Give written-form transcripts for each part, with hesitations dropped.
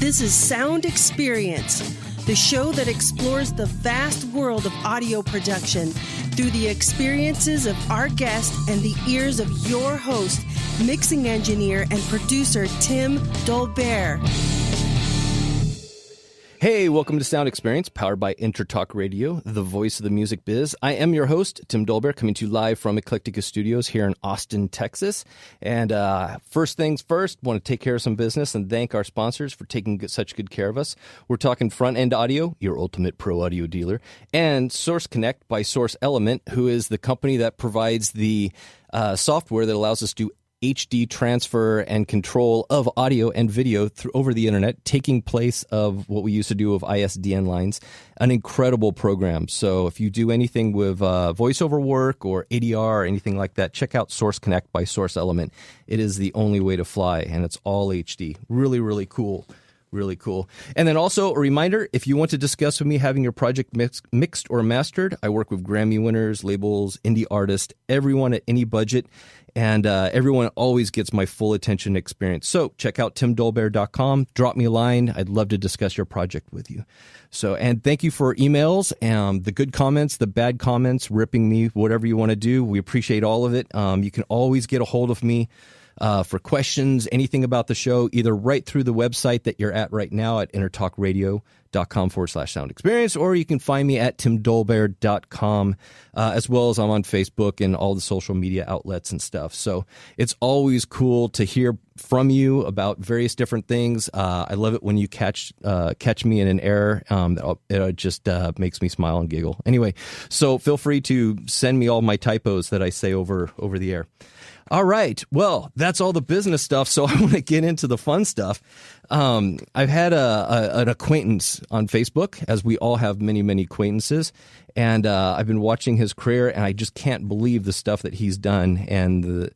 This is Sound Experience, the show that explores the vast world of audio production through the experiences of our guest and the ears of your host, mixing engineer and producer Tim Dolbear. Hey, welcome to Sound Experience, powered by Intertalk Radio, the voice of the music biz. I am your host, Tim Dolbear, coming to you live from Eclectica Studios here in Austin, Texas. And first things first, want to take care of some business and thank our sponsors for taking such good care of us. We're talking Front End Audio, your ultimate pro audio dealer, and Source Connect by Source Element, who is the company that provides the software that allows us to HD transfer and control of audio and video over the internet, taking place of what we used to do with ISDN lines. An incredible program. So if you do anything with voiceover work or ADR or anything like that, check out Source Connect by Source Element. It is the only way to fly, and it's all HD. Really, really cool. Really cool. And then also a reminder, if you want to discuss with me having your project mixed or mastered, I work with Grammy winners, labels, indie artists, everyone at any budget, and everyone always gets my full attention experience. So check out timdolbear.com, drop me a line. I'd love to discuss your project with you. So, and thank you for emails, the good comments, the bad comments, ripping me, whatever you want to do. We appreciate all of it. You can always get a hold of me for questions, anything about the show, either right through the website that you're at right now at intertalkradio.com/sound experience, or you can find me at timdolbear.com, as well as I'm on Facebook and all the social media outlets and stuff. So it's always cool to hear from you about various different things. I love it when you catch me in an error. It just makes me smile and giggle. Anyway, so feel free to send me all my typos that I say over the air. All right. Well, that's all the business stuff. So I want to get into the fun stuff. I've had an acquaintance on Facebook, as we all have many, many acquaintances. And I've been watching his career, and I just can't believe the stuff that he's done and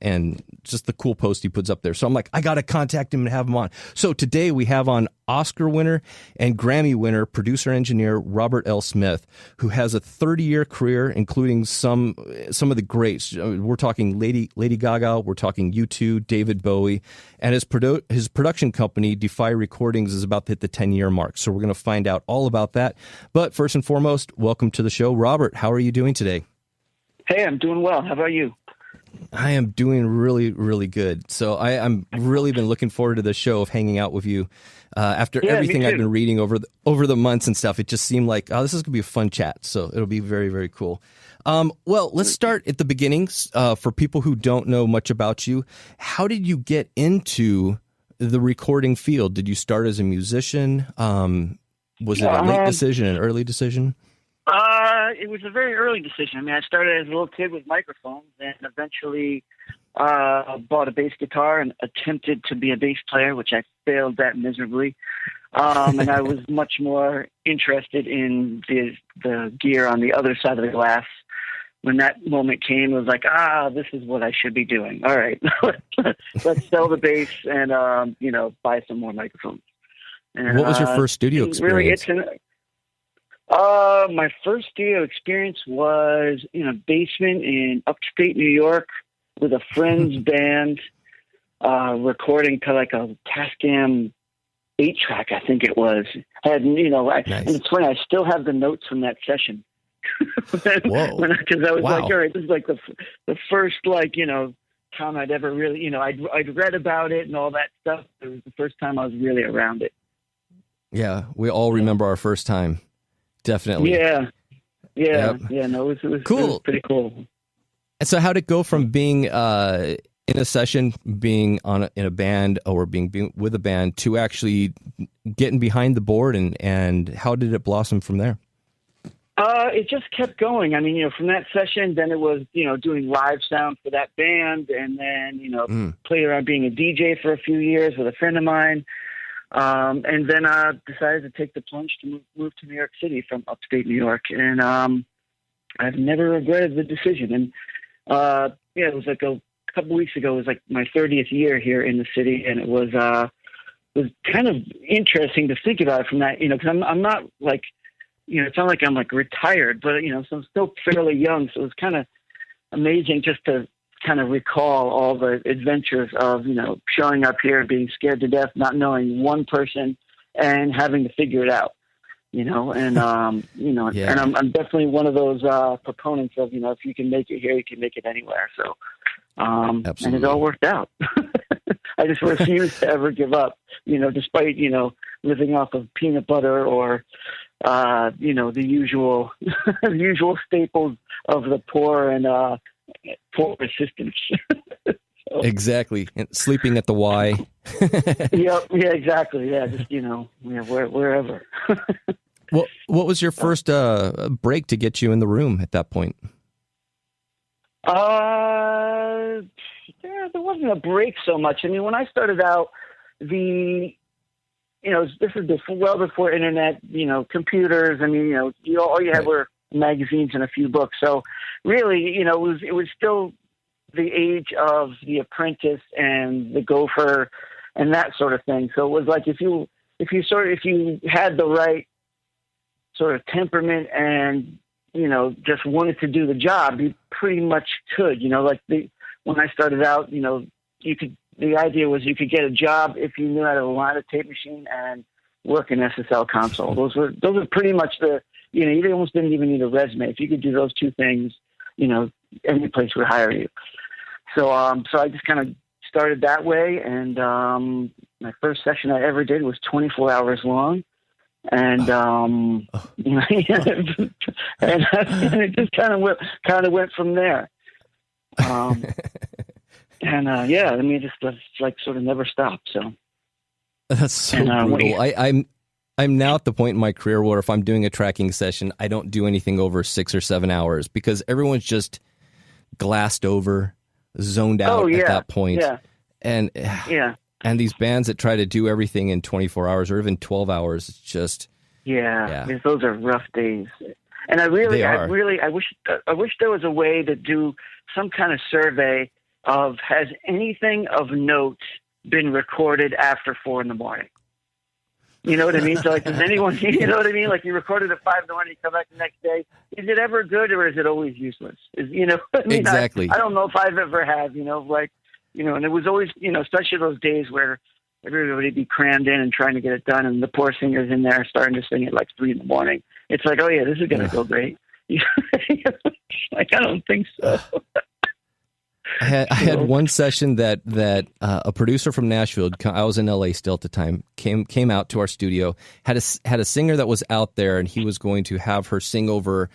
just the cool post he puts up there. So I'm like, I got to contact him and have him on. So today we have on Oscar winner and Grammy winner, producer-engineer Robert L. Smith, who has a 30-year career, including some of the greats. We're talking Lady Gaga, we're talking U2, David Bowie, and his production company, Defy Recordings, is about to hit the 10-year mark. So we're going to find out all about that. But first and foremost, welcome to the show. Robert, how are you doing today? Hey, I'm doing well. How about you? I am doing really, really good. So I'm really been looking forward to the show of hanging out with you. After everything I've been reading over the months and stuff, it just seemed like, this is going to be a fun chat. So it'll be very, very cool. Well, let's start at the beginnings. For people who don't know much about you, how did you get into the recording field? Did you start as a musician? Was it a late decision, an early decision? It was a very early decision. I mean, I started as a little kid with microphones and eventually bought a bass guitar and attempted to be a bass player, which I failed at miserably. And I was much more interested in the gear on the other side of the glass. When that moment came, it was like, this is what I should be doing. All right, let's sell the bass and, buy some more microphones. And, what was your first studio experience? My first studio experience was in a basement in upstate New York with a friend's band, recording to like a Tascam 8-track, I think it was. Nice. And it's funny, I still have the notes from that session. Whoa! Because I was like, all right, this is like the first time I'd ever really, I'd read about it and all that stuff. It was the first time I was really around it. Yeah, we all remember our first time. Definitely. Yeah. Yep. Yeah. No, it was cool. It was pretty cool. And so, how'd it go from being in a session, being in a band, or being with a band, to actually getting behind the board, and how did it blossom from there? It just kept going. I mean, from that session, then it was, doing live sound for that band, and then, played around being a DJ for a few years with a friend of mine. And then I decided to take the plunge to move to New York City from upstate New York. And I've never regretted the decision. And it was like a couple weeks ago, it was like my 30th year here in the city. And it was kind of interesting to think about it from that, because I'm not like, it's not like I'm like retired, but, so I'm still fairly young. So it was kind of amazing just to kind of recall all the adventures of, showing up here, being scared to death, not knowing one person and having to figure it out, and and I'm definitely one of those proponents of, if you can make it here, you can make it anywhere. So, and it all worked out. I just refuse to ever give up, despite, living off of peanut butter or, the usual, the usual staples of the poor and poor resistance. So, exactly. And sleeping at the Y. Yep. Yeah, exactly. Yeah. Just, wherever. Well, what was your first break to get you in the room at that point? There wasn't a break so much. I mean, when I started out, this is well before internet, computers. I mean, all you had were magazines and a few books. So really, it was still the age of The Apprentice and The Gopher and that sort of thing. So it was like, if you had the right sort of temperament and, just wanted to do the job, you pretty much could, when I started out, the idea was you could get a job if you knew how to line a tape machine and work an SSL console. Those were pretty much you almost didn't even need a resume. If you could do those two things, any place would hire you. So I just kind of started that way. And, my first session I ever did was 24 hours long. And, and it just kind of went from there. Just like sort of never stopped. So that's so brutal. I'm now at the point in my career where if I'm doing a tracking session, I don't do anything over 6 or 7 hours because everyone's just glassed over, zoned out at that point. Yeah. And these bands that try to do everything in 24 hours or even 12 hours, it's just those are rough days. And I wish there was a way to do some kind of survey of, has anything of note been recorded after 4 a.m? You know what I mean? So like, does anyone, you know what I mean? Like you recorded at 5 a.m, you come back the next day. Is it ever good or is it always useless? Exactly. I don't know if I've ever had, and it was always, especially those days where everybody be crammed in and trying to get it done. And the poor singer's in there starting to sing at like 3 a.m. It's like, oh yeah, this is going to go great. Like, I don't think so. I had one session that a producer from Nashville, I was in LA still at the time, came out to our studio, had a singer that was out there, and he was going to have her sing over,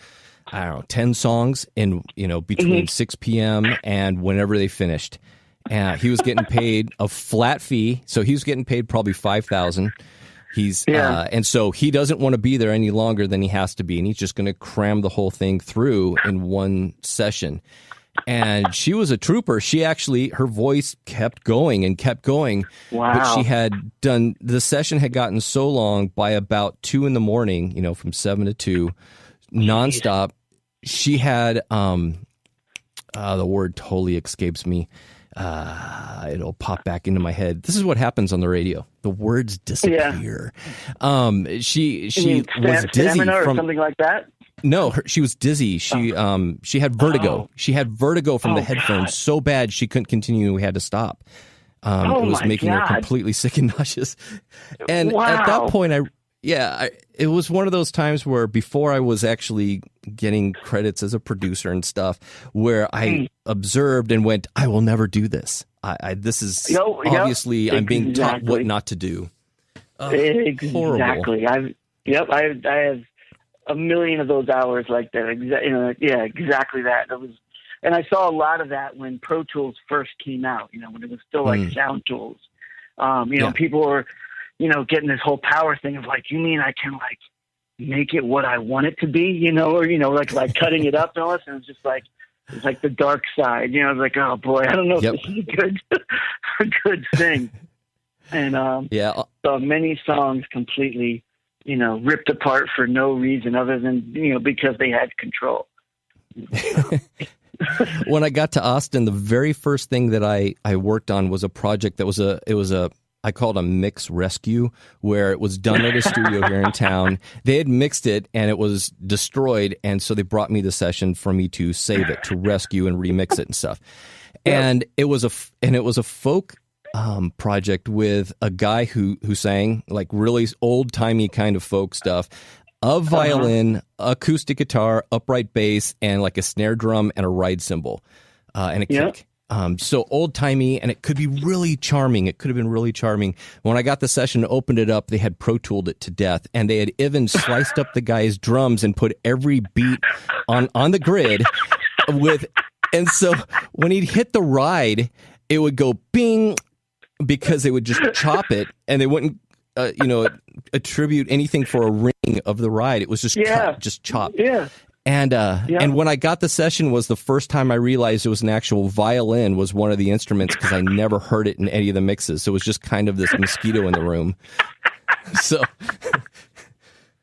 10 songs in, between 6 p.m. and whenever they finished. And he was getting paid a flat fee, so he was getting paid probably $5,000. And so he doesn't want to be there any longer than he has to be, and he's just going to cram the whole thing through in one session. And she was a trooper. She actually, her voice kept going and kept going. Wow. But the session had gotten so long by about 2 a.m, from 7 to 2, nonstop. She had, the word totally escapes me. It'll pop back into my head. This is what happens on the radio. The words disappear. She was dizzy or something like that. No, she was dizzy. She had vertigo. She had vertigo from the headphones so bad she couldn't continue. We had to stop. It was making her completely sick and nauseous. And at that point, it was one of those times where before I was actually getting credits as a producer and stuff, where I observed and went, I will never do this. This is obviously I'm being taught what not to do. Exactly. Horrible. I have a million of those hours like that. Exactly that. And I saw a lot of that when Pro Tools first came out, when it was still like Sound Tools. People were, getting this whole power thing of like, you mean I can like make it what I want it to be, or, like cutting it up and all this. And it's like the dark side, I was like, oh boy, I don't know if this is a good thing. And, so many songs completely, ripped apart for no reason other than, because they had control. When I got to Austin, the very first thing that I worked on was a project that I called a mix rescue, where it was done at a studio here in town. They had mixed it and it was destroyed. And so they brought me the session for me to save it, to rescue and remix it and stuff. And it was a folk project with a guy who sang like really old timey kind of folk stuff, a violin, acoustic guitar, upright bass, and like a snare drum and a ride cymbal, and a kick. So old timey, and it could be really charming. It could have been really charming. When I got the session, opened it up, they had Pro Tooled it to death, and they had even sliced up the guy's drums and put every beat on the grid with. And so when he'd hit the ride, it would go bing, because they would just chop it, and they wouldn't, attribute anything for a ring of the ride. It was just just chopped. Yeah. And when I got the session was the first time I realized it was an actual violin was one of the instruments, because I never heard it in any of the mixes. So it was just kind of this mosquito in the room. So.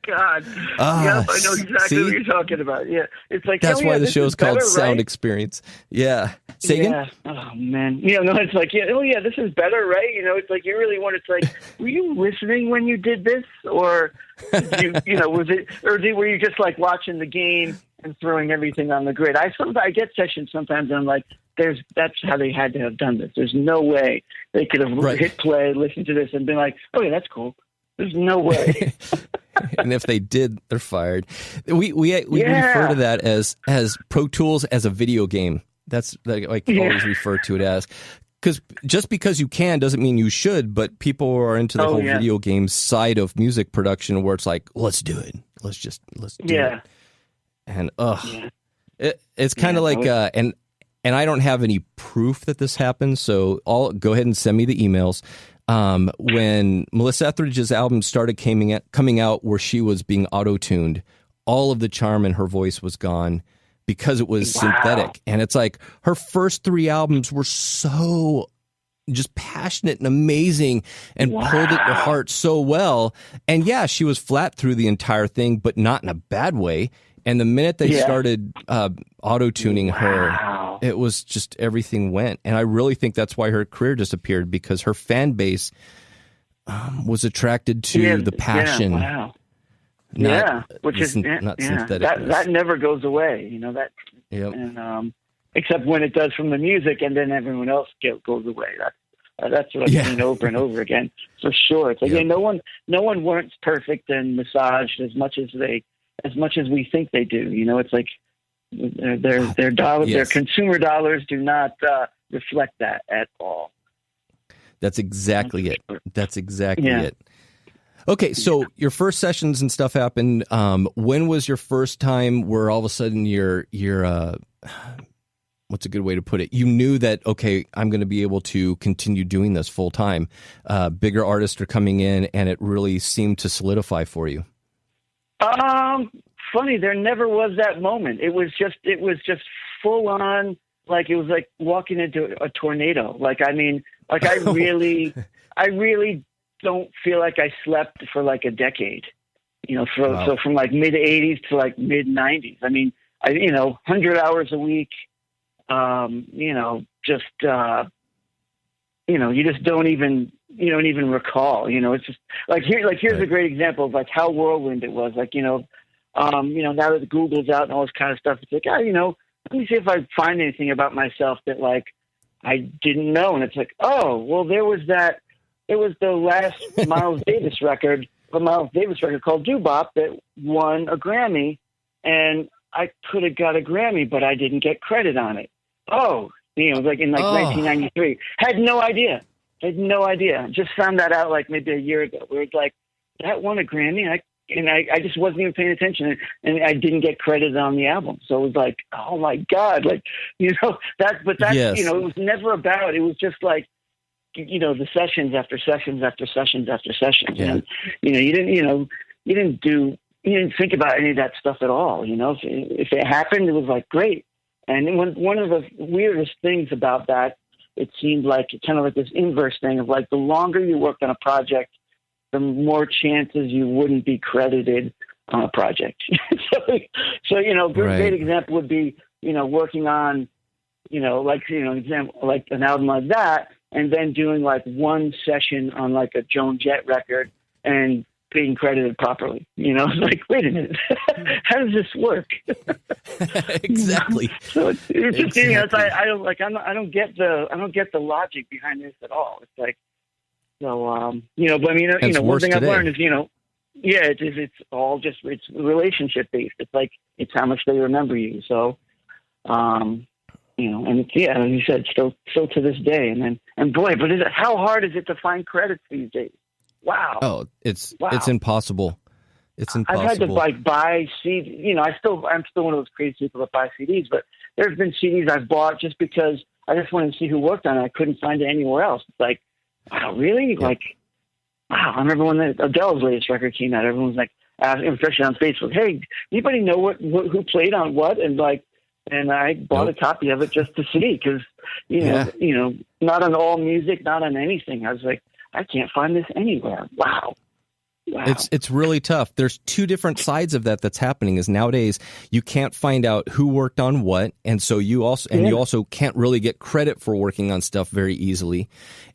God. Yep, I know exactly what you're talking about. Yeah. It's like, that's why the show's called Sound Experience. Yeah. Say again? Oh, man. It's like, this is better, right? It's like you really want to, it's like, were you listening when you did this? Or, did you, was it, or were you just like watching the game and throwing everything on the grid? I get sessions sometimes and I'm like, that's how they had to have done this. There's no way they could have hit play, listened to this and been like, oh, yeah, that's cool. There's no way. And if they did, they're fired. We refer to that as Pro Tools as a video game. That's like always refer to it as, because just because you can doesn't mean you should. But people are into the whole video game side of music production, where it's like, let's do it. Let's do it. And it's kind of like and I don't have any proof that this happens. So go ahead and send me the emails. When Melissa Etheridge's album started coming out where she was being auto-tuned, all of the charm in her voice was gone because it was synthetic. And it's like her first 3 albums were so just passionate and amazing and pulled at your heart so well. And she was flat through the entire thing, but not in a bad way. And the minute they started auto-tuning her, it was just everything went. And I really think that's why her career disappeared, because her fan base was attracted to the passion. Which is not synthetic. That never goes away, that. Yep. And except when it does from the music, and then everyone else goes away. That's what I've seen over and over again, for sure. It's like no one wants perfect and massaged as much as we think they do. It's like their dollars, their consumer dollars do not reflect that at all. That's exactly it. That's exactly it. Okay, so your first sessions and stuff happened. When was your first time where all of a sudden you're what's a good way to put it? You knew that, okay, I'm going to be able to continue doing this full time. Bigger artists are coming in, and it really seemed to solidify for you. Funny, there never was that moment. It was just full on, like it was like walking into a tornado. Like, I mean, like I really don't feel like I slept for like a decade, so from like mid 80s to like mid 90s. I mean, 100 hours a week, you just don't even recall, it's just like here's a great example of like how whirlwind it was. Like, now that Google's out and all this kind of stuff, it's like, let me see if I find anything about myself that like I didn't know. And it's like, oh, well, there was that. It was the last Miles Davis record called Doo-Bop that won a Grammy, and I could have got a Grammy, but I didn't get credit on it. Oh, it was like in 1993. Had no idea. Just found that out like maybe a year ago. Where it's like, that won a Grammy, I just wasn't even paying attention, and I didn't get credit on the album. So it was like, oh my God, like it was never about. It was just like, the sessions after sessions after sessions after sessions. Yeah. And, you didn't think about any of that stuff at all. If it happened, it was like, great. And one of the weirdest things about that, it seemed like kind of like this inverse thing of like, the longer you worked on a project, the more chances you wouldn't be credited on a project. Great example would be, working on, example, like an album like that, and then doing like one session on like a Joan Jett record, and being credited properly. You know, it's like, wait a minute, how does this work? Exactly. So it's just, exactly. You know, I don't get the logic behind this at all. It's like, so, you know, but I mean, you know, one thing I've learned is, you know, yeah, it's all just, it's relationship based. It's like, it's how much they remember you. So, you know, and it's, yeah, as you said, still to this day. And boy, but how hard is it to find credits these days? Wow. Oh, it's impossible. It's impossible. I've had to buy CDs. You know, I'm still one of those crazy people that buy CDs, but there's been CDs I've bought just because I just wanted to see who worked on it. I couldn't find it anywhere else. It's like, wow, really? Yeah. Like, wow. I remember when Adele's latest record came out, everyone was like, especially on Facebook, hey, anybody know who played on what? And like, and I bought a copy of it just to see, because, you know, not on All Music, not on anything. I was like, I can't find this anywhere. Wow. It's really tough. There's two different sides of that's happening. Is nowadays you can't find out who worked on what, and so you also can't really get credit for working on stuff very easily.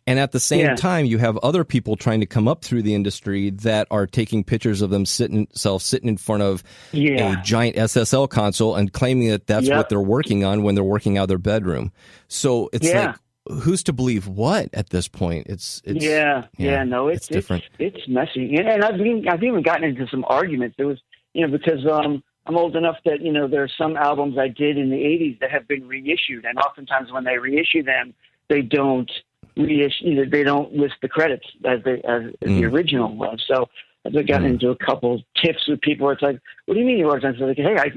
And at the same time, you have other people trying to come up through the industry that are taking pictures of themselves sitting in front of a giant SSL console and claiming that that's what they're working on when they're working out of their bedroom. So it's like, who's to believe what at this point? It's different. It's messy, and I've even gotten into some arguments. There was, you know, because I'm old enough that, you know, there are some albums I did in the '80s that have been reissued, and oftentimes when they reissue them, they don't reissue. They don't list the credits as the original was. So I've gotten into a couple tips with people where it's like, what do you mean you worked on? So like, hey, I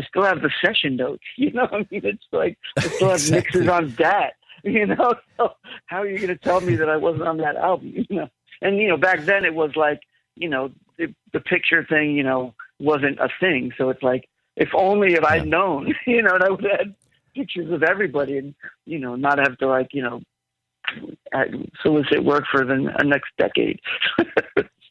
still have the session notes. You know, I mean, it's like I still have mixes on that. You know, so how are you going to tell me that I wasn't on that album? You know, and you know, back then it was like, you know, the picture thing, you know, wasn't a thing. So it's like, if I'd known, you know, and I would have had pictures of everybody, and you know, not have to like, you know, solicit work for the next decade.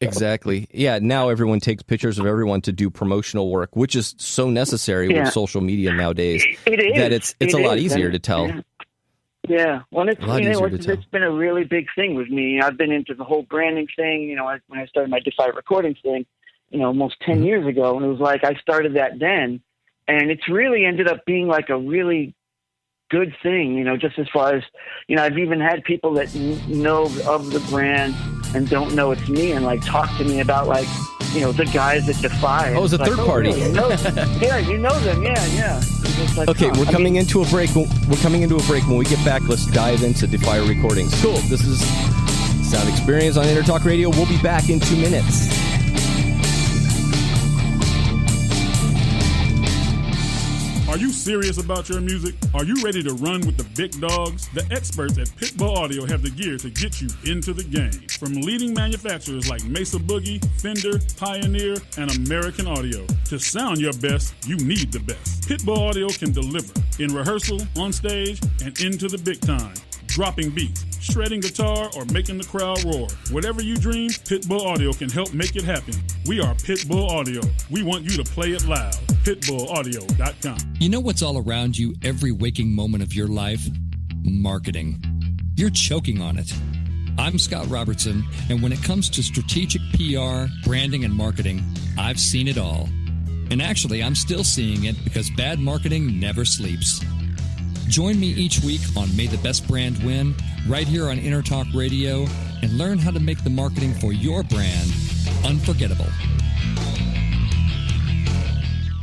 Exactly. Yeah. Now everyone takes pictures of everyone to do promotional work, which is so necessary with social media nowadays. It is. That it's a lot easier to tell. Yeah, well, it's been a really big thing with me. I've been into the whole branding thing, you know, when I started my Defy Recordings thing, you know, almost 10 years ago. And it was like, I started that then, and it's really ended up being like a really good thing, you know, just as far as, you know, I've even had people that know of the brand and don't know it's me, and like talk to me about like, you know, the guys at Defy. Oh, it's a third party. Really? You know them. Yeah. Like, okay, we're coming into a break. When we get back, let's dive into Defy Recordings. Cool. This is Sound Experience on Intertalk Radio. We'll be back in 2 minutes. Are you serious about your music? Are you ready to run with the big dogs? The experts at Pitbull Audio have the gear to get you into the game. From leading manufacturers like Mesa Boogie, Fender, Pioneer, and American Audio. To sound your best, you need the best. Pitbull Audio can deliver in rehearsal, on stage, and into the big time. Dropping beats, shredding guitar, or making the crowd roar. Whatever you dream, Pitbull Audio can help make it happen. We are Pitbull Audio. We want you to play it loud. PitbullAudio.com. You know what's all around you every waking moment of your life? Marketing. You're choking on it. I'm Scott Robertson, and when it comes to strategic PR, branding, and marketing, I've seen it all. And actually, I'm still seeing it because bad marketing never sleeps. Join me each week on May the Best Brand Win, right here on Intertalk Radio, and learn how to make the marketing for your brand unforgettable.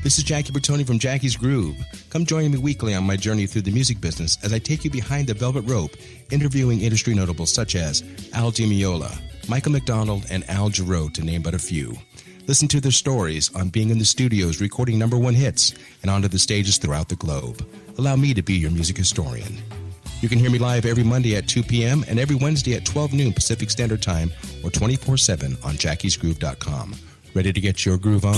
This is Jackie Bertoni from Jackie's Groove. Come join me weekly on my journey through the music business as I take you behind the velvet rope, interviewing industry notables such as Al Di Meola, Michael McDonald, and Al Jarreau, to name but a few. Listen to their stories on being in the studios recording #1 hits and onto the stages throughout the globe. Allow me to be your music historian. You can hear me live every Monday at 2 p.m. and every Wednesday at 12 noon Pacific Standard Time, or 24/7 on jackiesgroove.com. Ready to get your groove on?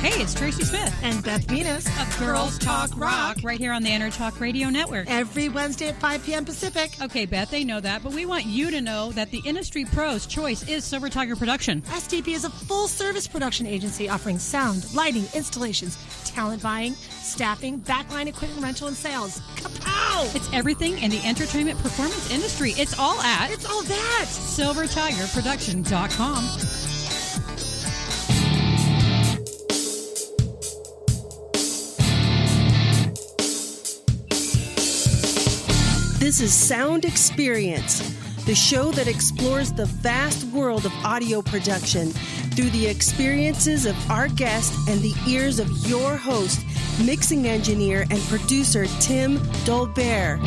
Hey, it's Tracy Smith and Beth Venus of Girls Talk Rock right here on the Intertalk Radio Network. Every Wednesday at 5 p.m. Pacific. Okay, Beth, they know that, but we want you to know that the industry pro's choice is Silver Tiger Production. SDP is a full-service production agency offering sound, lighting, installations, talent buying, staffing, backline equipment rental, and sales. Kapow! It's everything in the entertainment performance industry. It's all that. It's all that. SilverTigerProduction.com. This is Sound Experience, the show that explores the vast world of audio production through the experiences of our guest and the ears of your host, mixing engineer and producer Tim Dolbear.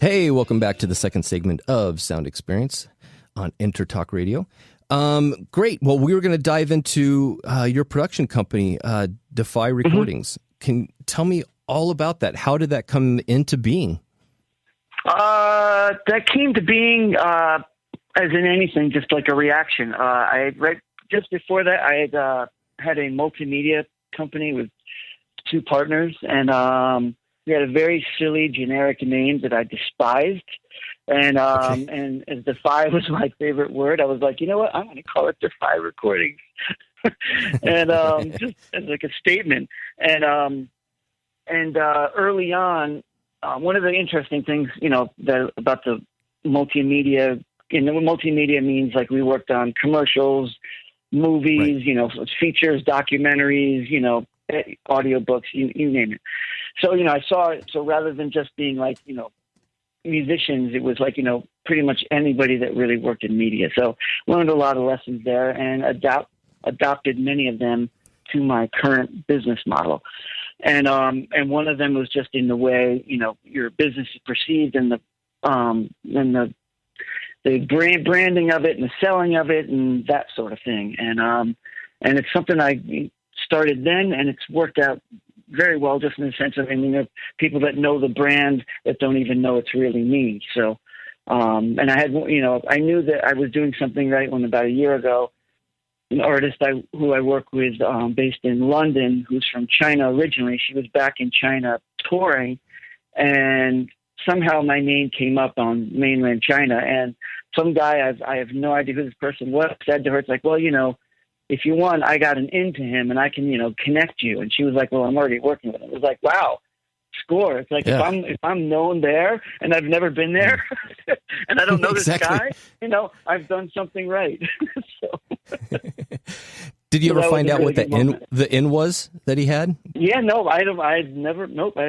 Hey, welcome back to the second segment of Sound Experience on Intertalk Radio. Great. Well, we were going to dive into your production company, Defy Recordings. Can you tell me all about that? How did that come into being? That came to being as in anything, just like a reaction. Just before that, I had a multimedia company with two partners, and we had a very silly generic name that I despised. And and as Defy was my favorite word, I was like, you know what? I'm going to call it Defy Recordings, and just as like a statement. And early on, one of the interesting things, about the multimedia. Multimedia means like we worked on commercials, movies, right. Features, documentaries, audiobooks, you name it. So, I saw it. So rather than just being like, musicians, it was like, pretty much anybody that really worked in media. So learned a lot of lessons there and adopted many of them to my current business model. And one of them was just in the way, your business is perceived and the branding of it and the selling of it and that sort of thing. And it's something I started then, and it's worked out very well, just in the sense of, people that know the brand that don't even know it's really me. So, and I had, I knew that I was doing something right when about a year ago, an artist who I work with, based in London, who's from China originally. She was back in China touring, and somehow my name came up on mainland China, and some guy, I have no idea who this person was, said to her, it's like, well, if you want, I got an in to him and I can, connect you. And she was like, well, I'm already working with him. It was like, wow, score. It's like, yeah. if I'm known there and I've never been there and I don't know this guy, I've done something right. Did you ever find out what the in was that he had? Yeah, no, I have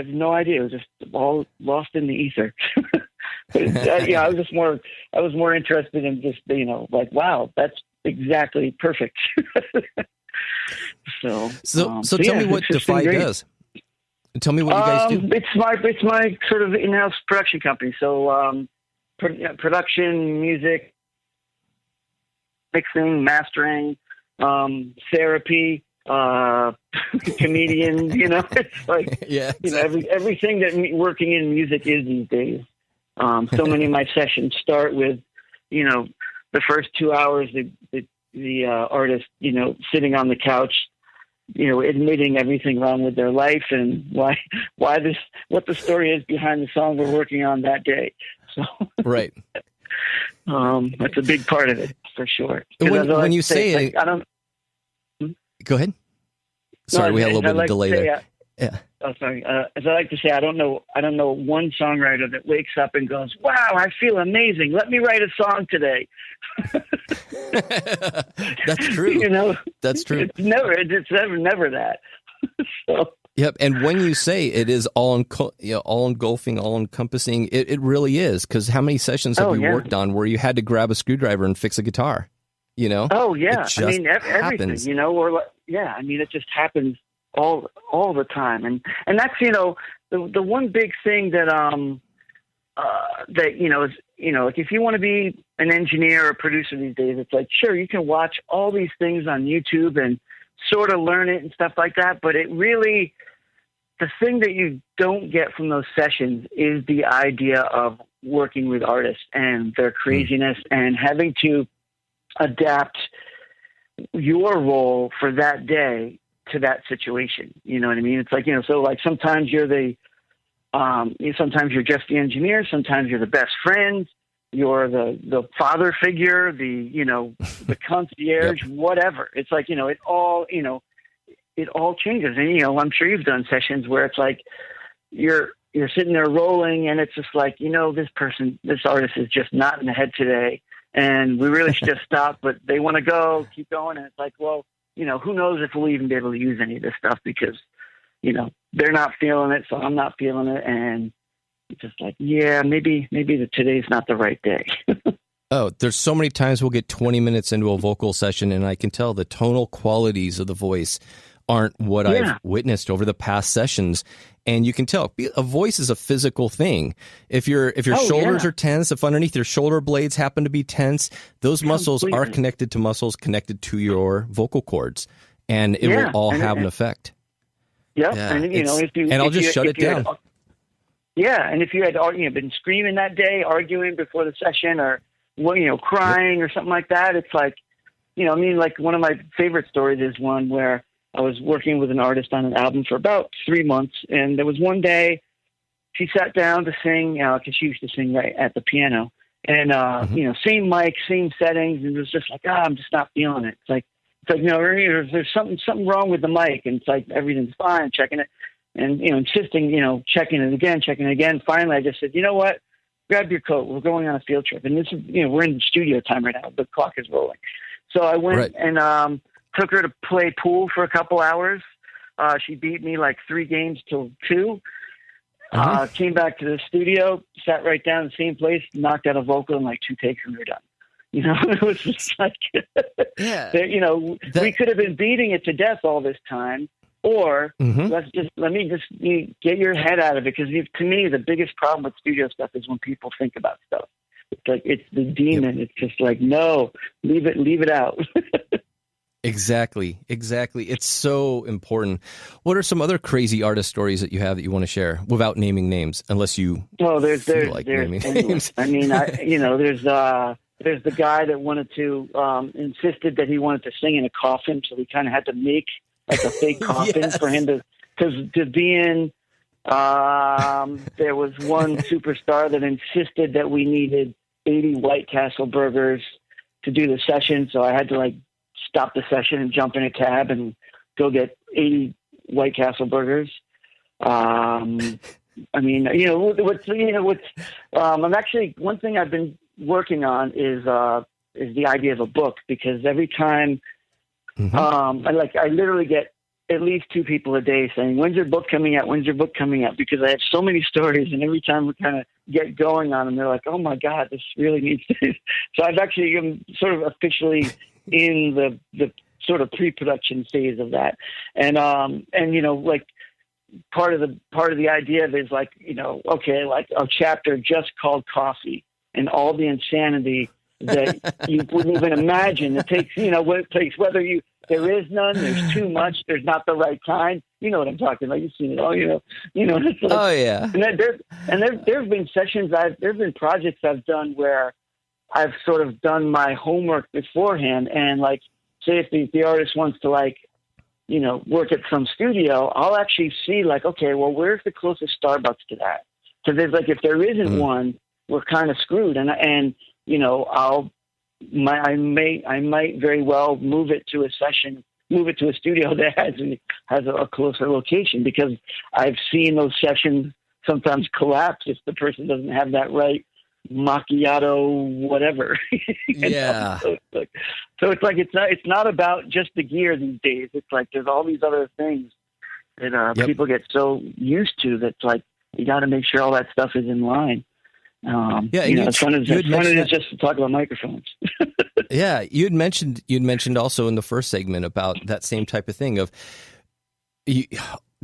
no idea. It was just all lost in the ether. But, I was more interested in just, like, wow, that's exactly perfect. So tell me what Defy does. Tell me what you guys do. It's my sort of in-house production company. So production, music, mixing, mastering, therapy, comedian. It's like everything that working in music is these days. So many of my sessions start with, the first 2 hours, the artist, sitting on the couch, admitting everything wrong with their life and what the story is behind the song we're working on that day. So, right. That's a big part of it for sure. When you say I don't. Go ahead. Sorry, we had a little bit of delay there. Yeah. Oh, sorry. As I like to say, I don't know one songwriter that wakes up and goes, wow, I feel amazing. Let me write a song today. That's true. That's true. It's never that. So. Yep. And when you say it is all engulfing, all encompassing, it really is. Because how many sessions have you worked on where you had to grab a screwdriver and fix a guitar? Oh yeah. Everything. Happens. It just happens all the time, and that's the one big thing that is like if you want to be an engineer or producer these days, it's like, sure, you can watch all these things on YouTube and sort of learn it and stuff like that, but it really, the thing that you don't get from those sessions is the idea of working with artists and their craziness and having to adapt your role for that day to that situation. You know what I mean? It's like, so like sometimes you're sometimes you're just the engineer, sometimes you're the best friend, you're the father figure, the concierge, whatever. It's like, it all changes. And, I'm sure you've done sessions where it's like, you're sitting there rolling and it's just like, this artist is just not in the head today. And we really should just stop, but they want to keep going. And it's like, well, who knows if we'll even be able to use any of this stuff because, they're not feeling it. So I'm not feeling it. And, it's just like, yeah, maybe today's not the right day. Oh, there's so many times we'll get 20 minutes into a vocal session and I can tell the tonal qualities of the voice aren't what I've witnessed over the past sessions. And you can tell a voice is a physical thing. If your shoulders are tense, if underneath your shoulder blades happen to be tense, those muscles are connected to muscles connected to your vocal cords, and it will all have an effect. Yep. Yeah, and I'll just shut it down. And if you had been screaming that day, arguing before the session, or crying or something like that, it's like, like one of my favorite stories is one where I was working with an artist on an album for about 3 months, and there was one day she sat down to sing, because she used to sing right at the piano, and same mic, same settings, and it was just like, I'm just not feeling it. It's like there's something wrong with the mic, and it's like everything's fine, checking it, and insisting, checking it again. Finally, I just said, you know what? Grab your coat. We're going on a field trip, and this is we're in studio time right now. The clock is rolling, so I went and took her to play pool for a couple hours. She beat me like 3 games to 2. Came back to the studio, sat right down in the same place, knocked out a vocal in like 2 takes, and we were done. It was just like, we could have been beating it to death all this time, or let me just get your head out of it. Because to me, the biggest problem with studio stuff is when people think about stuff. It's like, it's the demon. It's just like, no, leave it out. Exactly. It's so important. What are some other crazy artist stories that you have that you want to share without naming names, unless you there's naming names? I mean, there's the guy that wanted to insisted that he wanted to sing in a coffin, so we kind of had to make like a fake coffin for him to be in. There was one superstar that insisted that we needed 80 White Castle burgers to do the session, so I had to stop the session and jump in a cab and go get 80 White Castle burgers. I'm actually, one thing I've been working on is the idea of a book, because every time, I literally get at least 2 people a day saying, when's your book coming out? When's your book coming out? Because I have so many stories, and every time we kind of get going on them, they're like, oh my God, this really needs to. So I've actually sort of officially in the sort of pre-production phase of that. And part of the idea is a chapter just called Coffee, and all the insanity that you wouldn't even imagine. It takes, whether there is none, there's too much, there's not the right kind. You know what I'm talking about. You've seen it all, It's like, oh yeah. And there've been sessions there've been projects I've done where I've sort of done my homework beforehand, and say if the artist wants to work at some studio, I'll actually see okay, well, where's the closest Starbucks to that? Because there's if there isn't one, we're kind of screwed. And I might very well move it to a studio that has a closer location, because I've seen those sessions sometimes collapse if the person doesn't have that right macchiato whatever. Yeah. So it's not about just the gear these days. It's there's all these other things that people get so used to, that's you got to make sure all that stuff is in line. As fun as it is just to talk about microphones. Yeah, you'd mentioned also in the first segment about that same type of thing of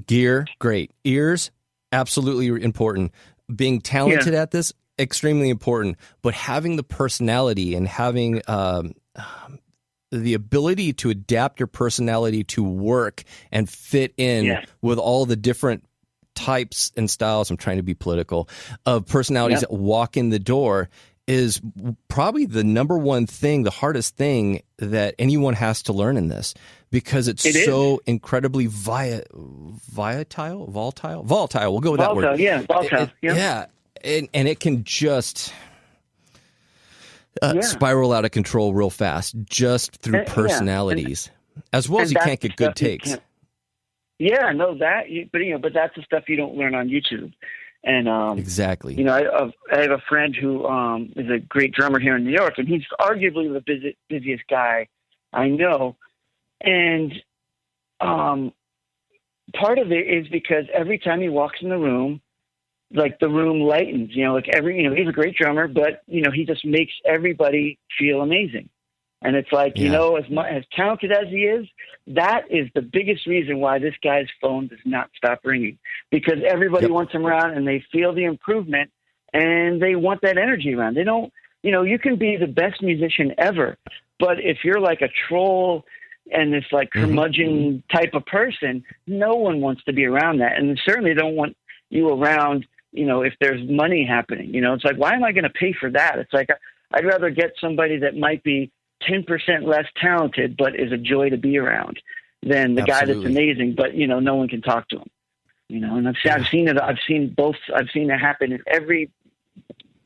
gear, great. Ears, absolutely important. Being talented at this, extremely important. But having the personality and having the ability to adapt your personality to work and fit in with all the different types and styles, I'm trying to be political, of personalities that walk in the door is probably the number one thing, the hardest thing that anyone has to learn in this, because it's so incredibly volatile. We'll go with that word. Yeah, volatile. Yeah. And it can just spiral out of control real fast, just through personalities, as well as you can't get good takes. Yeah, no, but that's the stuff you don't learn on YouTube. And exactly. I have a friend who is a great drummer here in New York, and he's arguably the busiest guy I know. And part of it is because every time he walks in the room, like the room lightens, like he's a great drummer, but, he just makes everybody feel amazing. And it's like, as talented as he is, that is the biggest reason why this guy's phone does not stop ringing, because everybody wants him around and they feel the improvement and they want that energy around. They don't, you can be the best musician ever, but if you're like a troll and this like curmudgeon type of person, no one wants to be around that. And they certainly don't want you around, if there's money happening, it's like, why am I going to pay for that? It's like, I'd rather get somebody that might be 10% less talented, but is a joy to be around than the guy that's amazing, but no one can talk to him, and I've seen it. I've seen it happen in every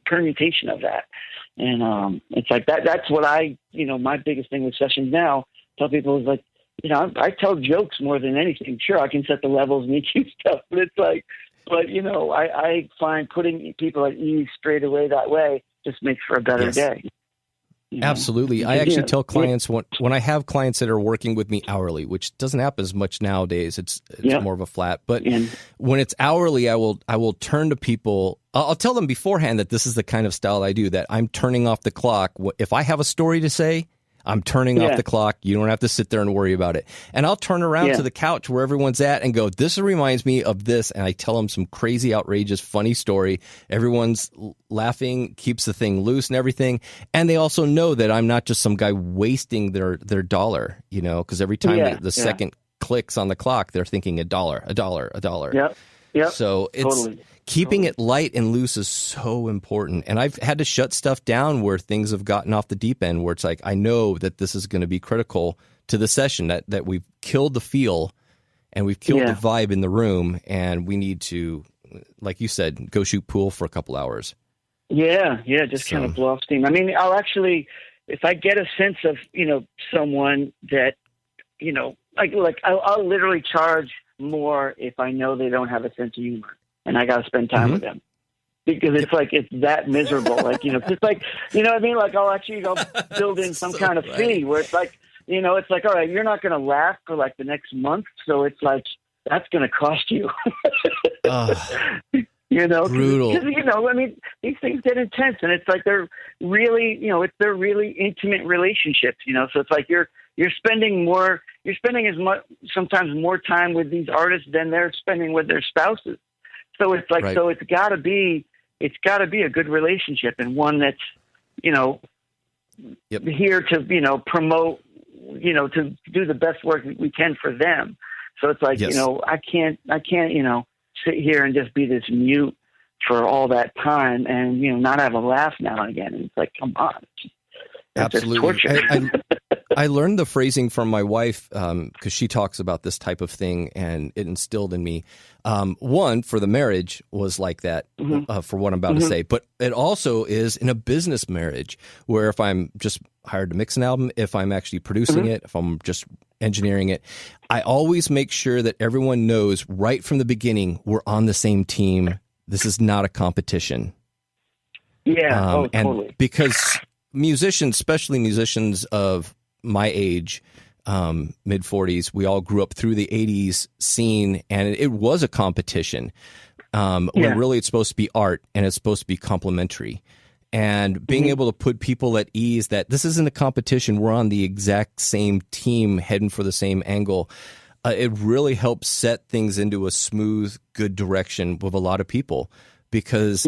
permutation of that. And it's like that's what my biggest thing with sessions now, tell people is like, I tell jokes more than anything. Sure, I can set the levels and EQ stuff, but it's like, I find putting people at ease straight away that way just makes for a better day. Absolutely. I actually tell clients when I have clients that are working with me hourly, which doesn't happen as much nowadays. It's more of a flat. But when it's hourly, I will turn to people. I'll tell them beforehand that this is the kind of style I do, that I'm turning off the clock. If I have a story to say, I'm turning off the clock. You don't have to sit there and worry about it. And I'll turn around to the couch where everyone's at and go, this reminds me of this. And I tell them some crazy, outrageous, funny story. Everyone's laughing, keeps the thing loose and everything. And they also know that I'm not just some guy wasting their dollar, because every time the second clicks on the clock, they're thinking $1, $1. Yep. Yep. So it's keeping it light and loose is so important. And I've had to shut stuff down where things have gotten off the deep end, where it's like, I know that this is going to be critical to the session, that we've killed the feel and we've killed the vibe in the room, and we need to, like you said, go shoot pool for a couple hours. Yeah. Just kind of blow off steam. I mean, I'll actually, if I get a sense of, someone that, I'll literally charge more if I know they don't have a sense of humor and I got to spend time with them, because it's like, it's that miserable. Like, just like, what I mean? Like, I'll actually build in some kind of fee where it's like, it's like, all right, you're not going to laugh for like the next month. So it's like, that's going to cost you, brutal. I mean, these things get intense, and it's like, they're really, they're really intimate relationships, so it's like you're spending as much, sometimes more time with these artists than they're spending with their spouses. So it's like, so it's gotta be a good relationship, and one that's, here to, promote, to do the best work we can for them. So it's like, I can't, sit here and just be this mute for all that time and, not have a laugh now and again. And it's like, come on. Absolutely. I learned the phrasing from my wife because she talks about this type of thing, and it instilled in me. One, for the marriage was like that, for what I'm about to say. But it also is in a business marriage, where if I'm just hired to mix an album, if I'm actually producing it, if I'm just engineering it, I always make sure that everyone knows right from the beginning, we're on the same team. This is not a competition. Yeah, and totally. Because musicians, especially musicians of my age, mid 40s, we all grew up through the 80s scene, and it was a competition. When really it's supposed to be art, and it's supposed to be complementary. And being able to put people at ease that this isn't a competition, we're on the exact same team heading for the same angle. It really helps set things into a smooth, good direction with a lot of people, because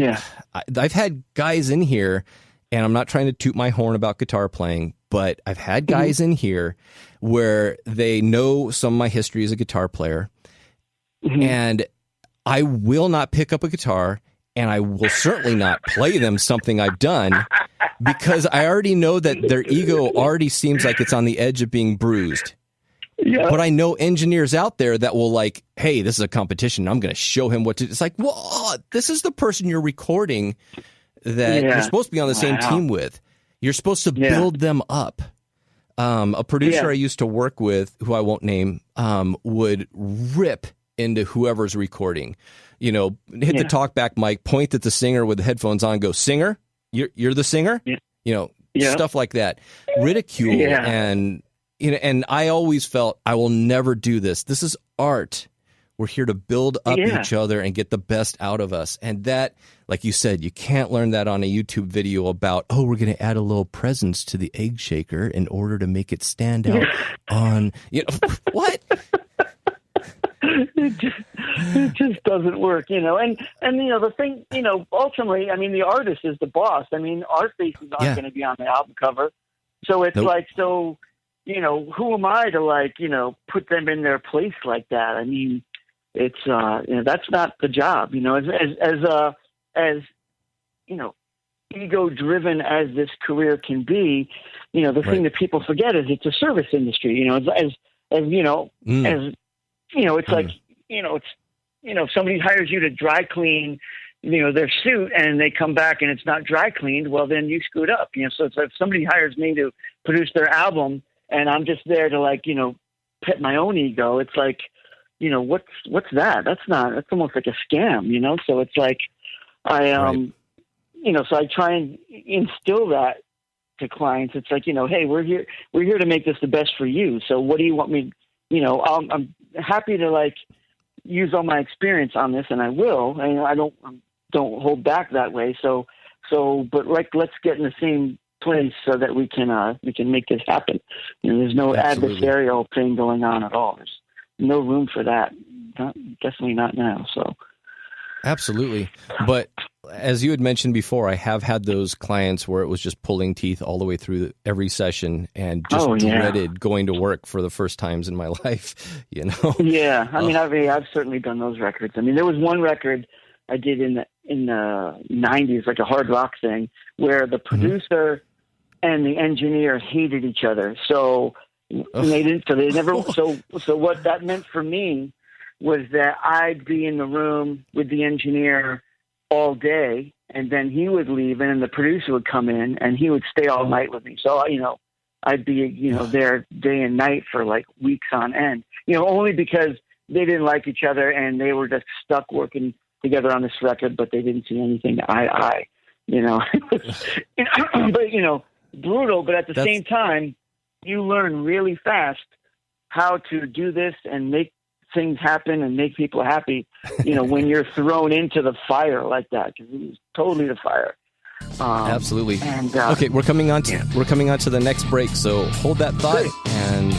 I've had guys in here, and I'm not trying to toot my horn about guitar playing, but I've had guys in here where they know some of my history as a guitar player, and I will not pick up a guitar, and I will certainly not play them something I've done, because I already know that their ego already seems like it's on the edge of being bruised. Yeah. But I know engineers out there that will like, hey, this is a competition. I'm going to show him what to do. It's like, well, this is the person you're recording that you're supposed to be on the same team with. You're supposed to build them up. A producer I used to work with, who I won't name, would rip into whoever's recording. Hit the talkback mic, point at the singer with the headphones on, go, singer, you're the singer? Stuff like that. Ridicule. And I always felt, I will never do this. This is art. We're here to build up each other and get the best out of us. And that, like you said, you can't learn that on a YouTube video about, oh, we're going to add a little presence to the egg shaker in order to make it stand out on, what? It just doesn't work, And the thing, ultimately, I mean, the artist is the boss. I mean, our faces aren't going to be on the album cover. So it's who am I to put them in their place like that? I mean, it's, that's not the job, as ego driven as this career can be, the thing that people forget is it's a service industry, it's like, if somebody hires you to dry clean, their suit and they come back and it's not dry cleaned, well, then you screwed up. So it's like if somebody hires me to produce their album and I'm just there to pet my own ego. It's like, what's that? That's almost like a scam, So it's like, so I try and instill that to clients. It's like, hey, we're here to make this the best for you. So what do you want me, I'm happy to use all my experience on this, and I will. I don't hold back that way. But let's get in the same place so that we can make this happen. There's no adversarial thing going on at all. There's no room for that. Definitely not now. So. Absolutely. But as you had mentioned before, I have had those clients where it was just pulling teeth all the way through every session and just dreaded going to work for the first times in my life, Yeah. I mean, I've certainly done those records. I mean, there was one record I did in the 90s, like a hard rock thing, where the producer and the engineer hated each other. So they never, so what that meant for me was that I'd be in the room with the engineer all day, and then he would leave, and then the producer would come in, and he would stay all night with me. So, I'd be, there day and night for weeks on end, only because they didn't like each other, and they were just stuck working together on this record, but they didn't see anything eye to eye, But, brutal, but at the same time, you learn really fast how to do this and make things happen and make people happy, when you're thrown into the fire like that, because it was totally the fire. Absolutely. And, okay, we're coming on to the next break, so hold that thought, and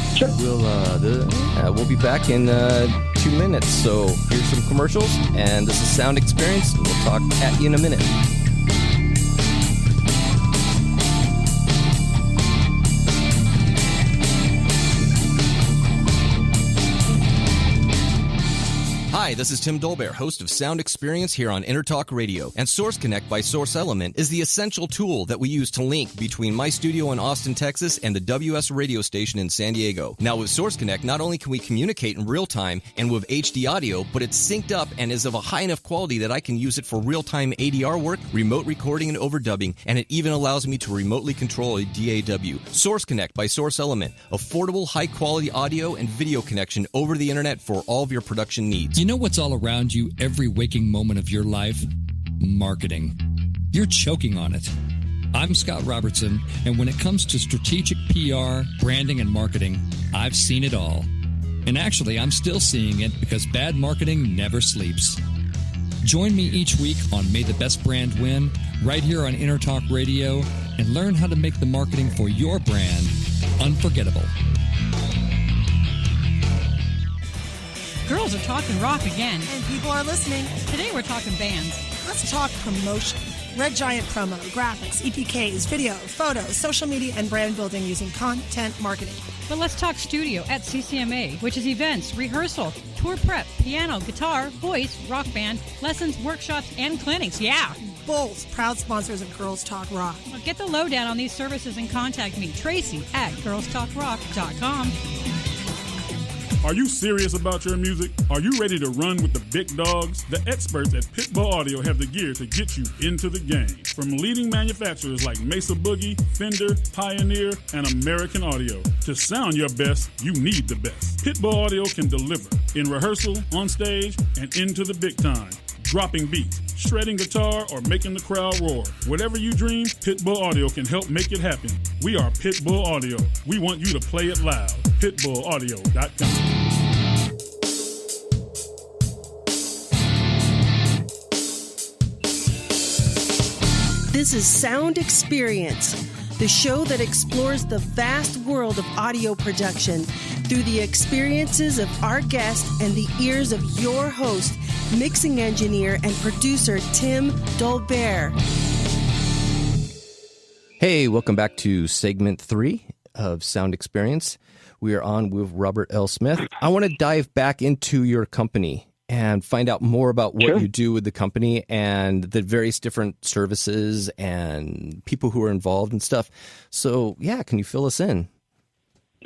we'll be back in 2 minutes. So here's some commercials, and this is Sound Experience, and we'll talk at you in a minute. Hi, this is Tim Dolbear, host of Sound Experience here on Intertalk Radio. And Source Connect by Source Element is the essential tool that we use to link between my studio in Austin, Texas, and the WS radio station in San Diego. Now, with Source Connect, not only can we communicate in real time and with HD audio, but it's synced up and is of a high enough quality that I can use it for real-time ADR work, remote recording, and overdubbing, and it even allows me to remotely control a DAW. Source Connect by Source Element. Affordable, high-quality audio and video connection over the internet for all of your production needs. You know what's all around you every waking moment of your life? Marketing. You're choking on it. I'm Scott Robertson, and when it comes to strategic PR, branding, and marketing, I've seen it all. And actually, I'm still seeing it because bad marketing never sleeps. Join me each week on May the Best Brand Win, right here on Intertalk Radio, and learn how to make the marketing for your brand unforgettable. Girls are talking rock again. And people are listening. Today we're talking bands. Let's talk promotion. Red Giant Promo, graphics, EPKs, video, photos, social media, and brand building using content marketing. But let's talk studio at CCMA, which is events, rehearsal, tour prep, piano, guitar, voice, rock band, lessons, workshops, and clinics. Yeah! Both proud sponsors of Girls Talk Rock. Well, get the lowdown on these services and contact me, Tracy, at girlstalkrock.com. Are you serious about your music? Are you ready to run with the big dogs? The experts at Pitbull Audio have the gear to get you into the game. From leading manufacturers like Mesa Boogie, Fender, Pioneer, and American Audio. To sound your best, you need the best. Pitbull Audio can deliver in rehearsal, on stage, and into the big time. Dropping beats, shredding guitar, or making the crowd roar. Whatever you dream, Pitbull Audio can help make it happen. We are Pitbull Audio. We want you to play it loud. PitbullAudio.com. This is Sound Experience, the show that explores the vast world of audio production through the experiences of our guest and the ears of your host, mixing engineer and producer Tim Dolbear. Hey, welcome back to segment 3 of Sound Experience. We are on with Robert L. Smith. I want to dive back into your company and find out more about what you do with the company and the various different services and people who are involved and stuff. So, yeah, can you fill us in?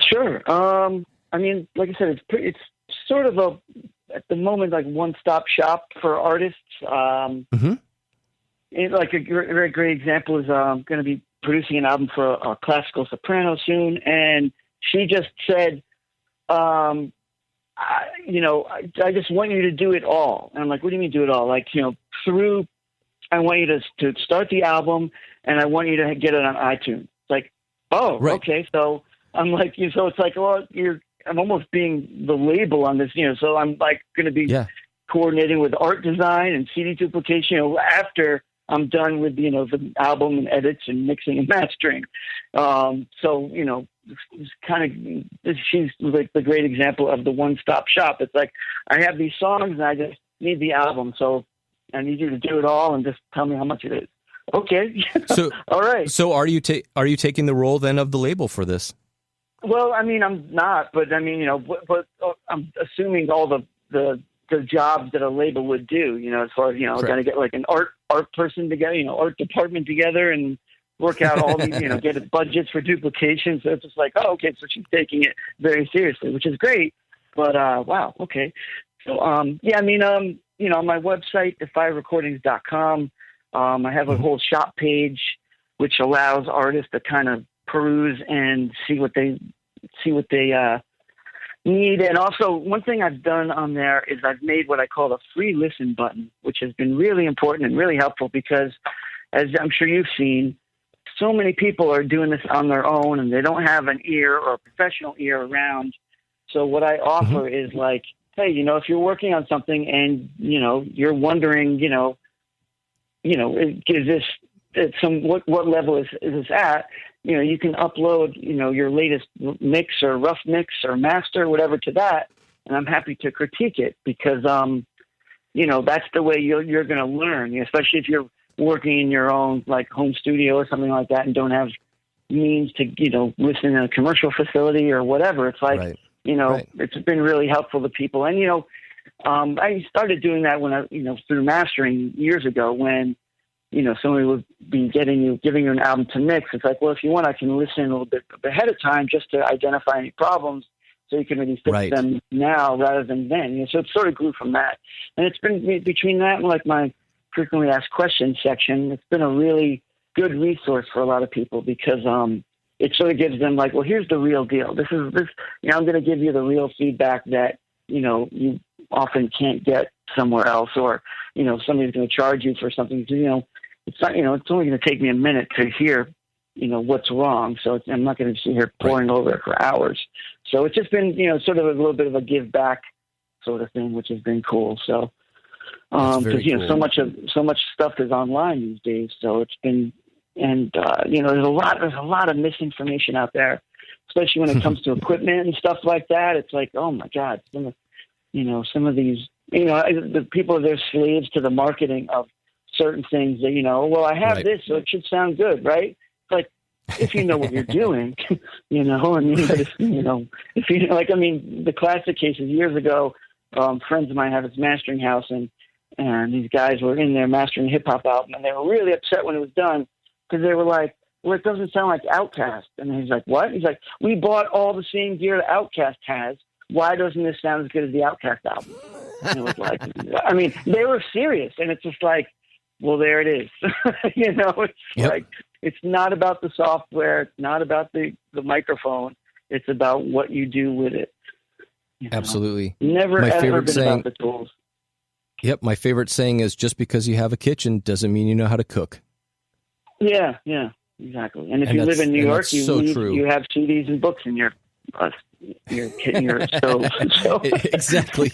Sure. I mean, like I said, it's sort of at the moment, like one-stop shop for artists. Like a very great example is going to be producing an album for a classical soprano soon, and she just said, I just want you to do it all. And I'm like, what do you mean do it all? Like, I want you to start the album, and I want you to get it on iTunes. It's like, okay. So I'm like, so it's like, well, I'm almost being the label on this, so I'm like going to be coordinating with art design and CD duplication, after I'm done with, the album and edits and mixing and mastering. It's kind of, she's like the great example of the one-stop shop. It's like, I have these songs and I just need the album. So I need you to do it all and just tell me how much it is. Okay. So, all right. So are you taking the role then of the label for this? Well, I mean, I'm not, but I mean, but I'm assuming all the jobs that a label would do, as far as, got to get like an art person together, art department together and work out all these, get budgets for duplication. So it's just like, okay. So she's taking it very seriously, which is great. But, wow. Okay. So, on my website, defyrecordings.com, I have a whole shop page, which allows artists to kind of peruse and see what they need. And also, one thing I've done on there is I've made what I call a free listen button, which has been really important and really helpful because, as I'm sure you've seen, so many people are doing this on their own and they don't have an ear or a professional ear around. So what I offer is like, hey, if you're working on something and, you're wondering, is this at what level is this at? You can upload, your latest mix or rough mix or master, whatever, to that. And I'm happy to critique it because, that's the way you're going to learn, especially if you're working in your own like home studio or something like that and don't have means to, listen in a commercial facility or whatever. It's like, it's been really helpful to people. And, I started doing that when through mastering years ago when, somebody would be giving you an album to mix. It's like, well, if you want, I can listen a little bit ahead of time just to identify any problems so you can really fix them now rather than then. So it sort of grew from that. And it's been between that and like my frequently asked questions section, it's been a really good resource for a lot of people because it sort of gives them like, well, here's the real deal. This, I'm going to give you the real feedback that, you often can't get somewhere else or, somebody's going to charge you for something. It's not, it's only going to take me a minute to hear, what's wrong. So I'm not going to sit here pouring over it for hours. So it's just been, sort of a little bit of a give back sort of thing, which has been cool. So, because cool. so much stuff is online these days. So it's been, and there's a lot of misinformation out there, especially when it comes to equipment and stuff like that. It's like, oh my God, some of these, the people, they're slaves to the marketing of certain things that, well, I have this, so it should sound good, right? It's like, if you know what you're doing, but if the classic cases years ago, friends of mine have this mastering house and these guys were in there mastering a hip hop album and they were really upset when it was done because they were like, well, it doesn't sound like Outkast. And he's like, what? He's like, we bought all the same gear that Outkast has. Why doesn't this sound as good as the Outkast album? And it was like, they were serious. And it's just like, well, there it is. It's like, it's not about the software. It's not about the microphone. It's about what you do with it. Absolutely. Never ever been about the tools. Yep. My favorite saying is just because you have a kitchen doesn't mean you know how to cook. Yeah, exactly. And if you live in New York, you have CDs and books in your stove. So. Exactly.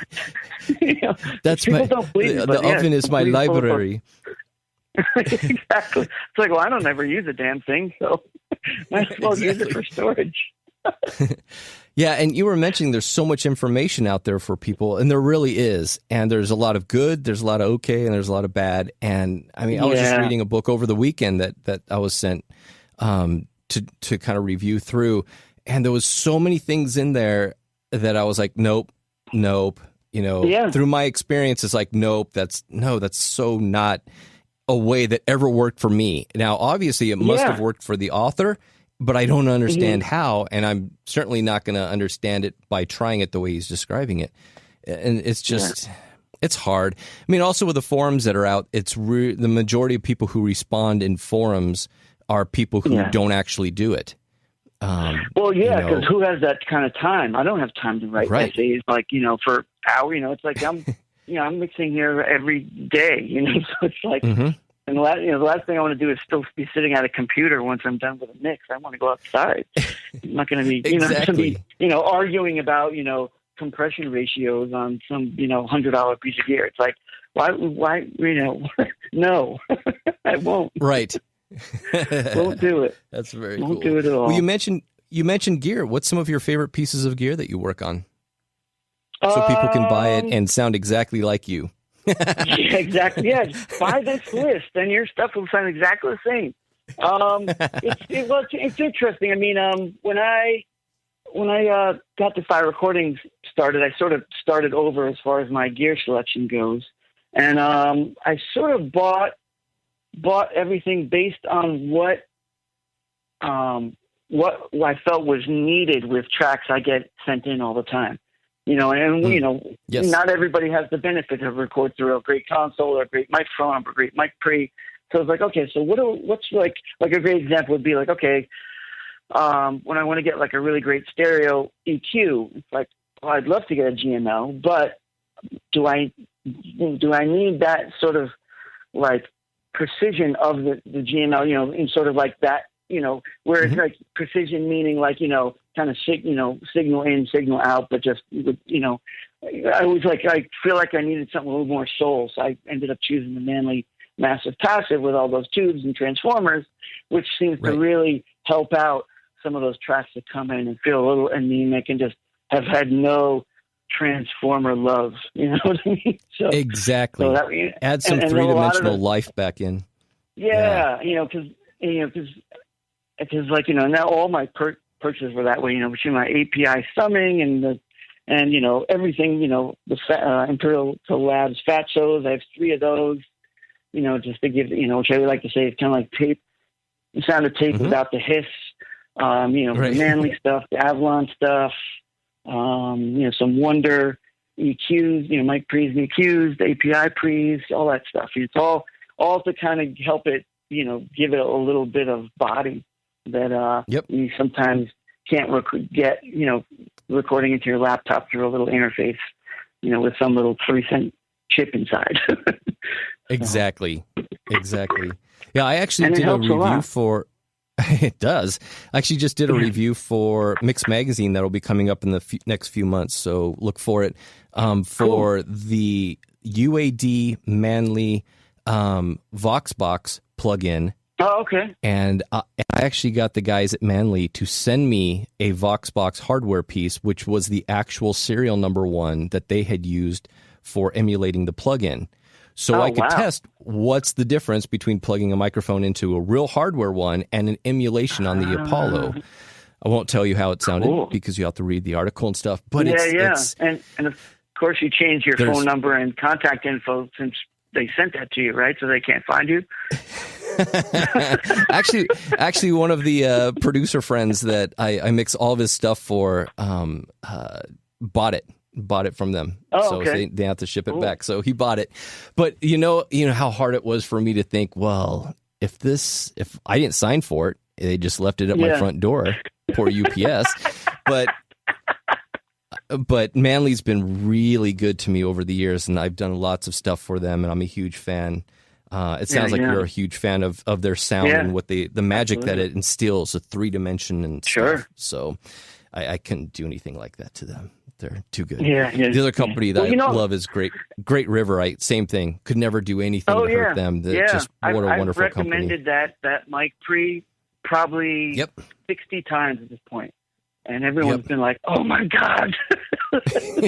That's the oven is my library. Exactly. It's like, well, I don't ever use a damn thing, so might as well use it for storage. Yeah, and you were mentioning there's so much information out there for people, and there really is. And there's a lot of good, there's a lot of okay, and there's a lot of bad. And I mean, I was just reading a book over the weekend that I was sent to kind of review through, and there was so many things in there that I was like, nope. You know, through my experience, it's like, nope, that's so not a way that ever worked for me. Now, obviously, it must have worked for the author, but I don't understand how, and I'm certainly not going to understand it by trying it the way he's describing it. And it's just, it's hard. I mean, also with the forums that are out, it's the majority of people who respond in forums are people who don't actually do it. Well, yeah, because who has that kind of time? I don't have time to write essays like, for hour. It's like I'm mixing here every day. So it's like, and the last thing I want to do is still be sitting at a computer once I'm done with a mix. I want to go outside. I'm not going to be, arguing about compression ratios on some $100 piece of gear. It's like, why no, I won't. Right. Won't do it. That's very Won't cool. do it at all. Well, you mentioned gear. What's some of your favorite pieces of gear that you work on? So people can buy it and sound exactly like you. Yeah, exactly. Yeah, buy this list, and your stuff will sound exactly the same. It's interesting. I mean, when I got Defy Recordings started, I sort of started over as far as my gear selection goes, and I sort of bought everything based on what I felt was needed with tracks I get sent in all the time. Not everybody has the benefit to record through a great console or a great microphone or a great mic pre. So it's like, okay, so what's like a great example would be like, okay, when I want to get like a really great stereo EQ, it's like, well, I'd love to get a GML, but do I need that sort of like precision of the GML, in sort of like that, where it's like precision meaning like, kind of signal in, signal out, but just, I was like, I feel like I needed something a little more soul. So I ended up choosing the Manley Massive Passive with all those tubes and transformers, which seems to really help out some of those tracks that come in and feel a little anemic and just have had no transformer love. You know what I mean? So, exactly. So that, add some three-dimensional life back in. Yeah. Because like, now all my purchases were that way, between my API summing and everything, the Imperial Labs Fat Shows. I have 3 of those, just to give, which I would like to say is kind of like tape, the sound of tape without the hiss, the Manley stuff, the Avalon stuff, some Wonder EQs, mic pre's and EQs, the API pre's, all that stuff. It's all to kind of help it, give it a little bit of body that you sometimes can't get, recording into your laptop through a little interface, with some little 3-cent chip inside. Exactly. Yeah, I actually did a review for... It does. I actually just did a review for Mix Magazine that'll be coming up in the next few months, so look for it. For the UAD Manley Voxbox plugin. Oh, okay. And I actually got the guys at Manley to send me a Voxbox hardware piece, which was the actual serial number 1 that they had used for emulating the plugin. So I could test what's the difference between plugging a microphone into a real hardware one and an emulation on the Apollo. I won't tell you how it sounded because you have to read the article and stuff. But it's and of course you changed your phone number and contact info since they sent that to you, right? So they can't find you. Actually, one of the producer friends that I mix all of his stuff for bought it from them. So they have to ship it back. So he bought it. But you know how hard it was for me to think, well, if I didn't sign for it, they just left it at my front door. Poor UPS. But Manley's been really good to me over the years, and I've done lots of stuff for them, and I'm a huge fan. It sounds like you're a huge fan of their sound and what the magic that it instills, the 3-dimension and stuff. So I couldn't do anything like that to them. They're too good. Yeah. The other company that I love is Great River. Same thing. Could never do anything to hurt them. Just what a wonderful company. I've recommended that mic pre probably 60 times at this point. And everyone's been like, "Oh my God!"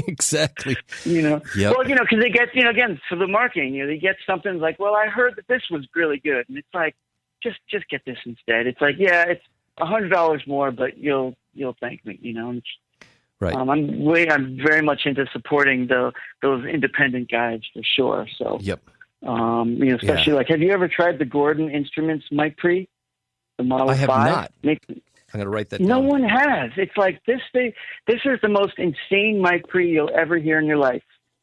Exactly. Well, because they get, again, for the marketing, they get something like, "Well, I heard that this was really good," and it's like, just get this instead. It's like, it's $100 more, but you'll thank me, And right. I'm very much into supporting those independent guys for sure. So, especially like, have you ever tried the Gordon Instruments mic pre? The Model 5? I have not. I'm going to write that down. No one has. It's like this thing. This is the most insane mic pre you'll ever hear in your life.